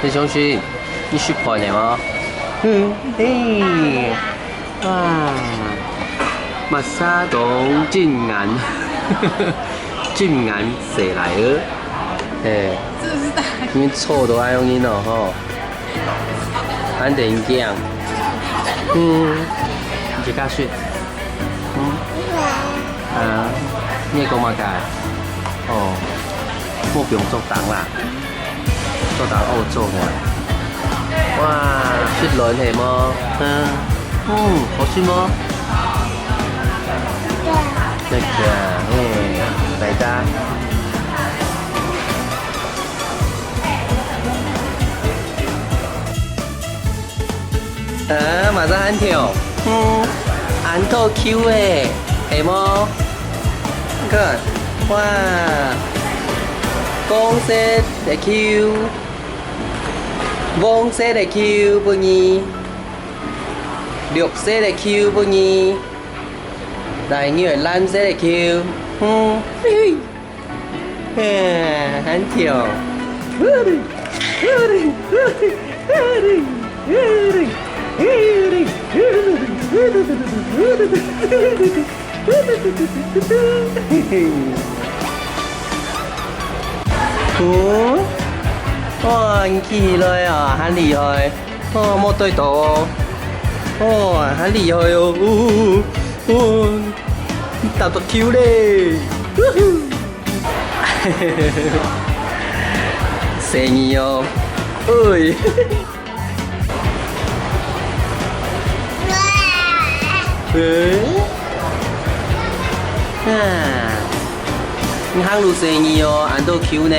李雄勋，你识破的吗？嘿，哇，马沙东俊安，俊安谁来了？哎，因为错都爱用音哦吼，安得音讲，你去教训，啊，你讲嘛解？哦，我不用做工啦。 做到澳洲嘅，哇，雪輪係麼？好酸麼？那個，嚟家。馬上安條，安到 Q 誒，係麼？看，哇，公司嘅 Q。 vốn sẽ để kêu bao nhiêu được sẽ để kêu bao nhiêu đại người lan sẽ để kêu hắn thiểu哇，你起來啊，很厲害！哦，冇對到哦，哦，很厲害哦，達到 Q 咧，生意哦，哎，你行路生意哦，按到 Q 呢？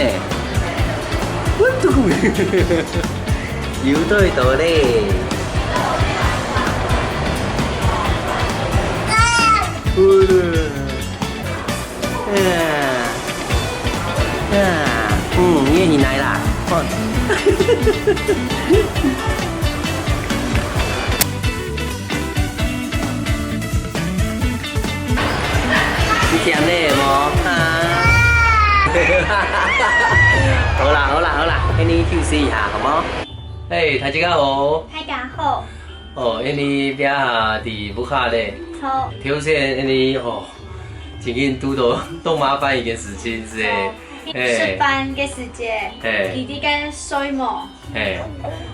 yếu tôi tổ đi nghe nhìn này là đi chém đi mà好啦，今日休息一下，好冇？嘿，大家好。大家好。哦，今日边下伫武汉咧。好。挑选今日哦，最近拄到都麻烦一件事情是诶。上班嘅時節，佢哋嘅水毛。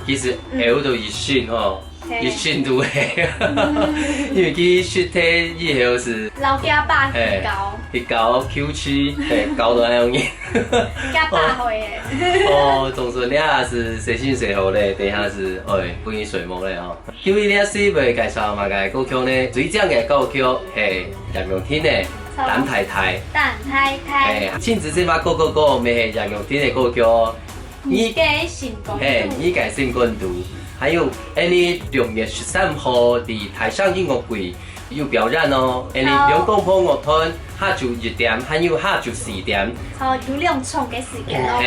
其實下午就熱選吼，熱選都係，因為佢雪體以後是老家爸去搞。 去搞 Q 區，搞到那樣嘢。加大會嘅。哦，總之你也是隨性隨好咧，等下是本身水木咧哦。Q 呢一時未介紹嘛嘅歌曲呢，最正嘅歌曲係楊永天嘅《蛋太太》。蛋太太。親自這把歌咪係楊永天嘅歌曲。你嘅成功。你嘅成功度，還有你6月13號喺台上音樂會。 有表演哦，你兩公婆樂團下晝1點，還有下晝4點。有2場嘅時間咯。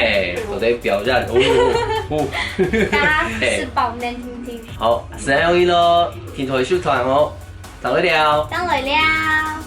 都在表演哦。大家吃飽能聽聽。好，時間有咯，天台小團哦，到來了。到來了。